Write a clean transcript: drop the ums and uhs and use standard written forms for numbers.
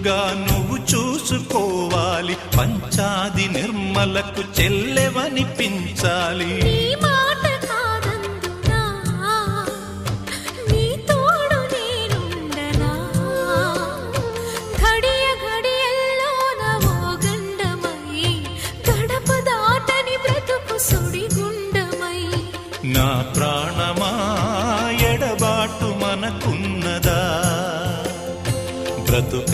కొడుకుగా నువ్వు చూసుకోవాలి, పంచాది నిర్మలకు చెల్లెవనిపించాలి. నా ప్రాణమా ఎడబాటు మనకున్నదా బ్రతుక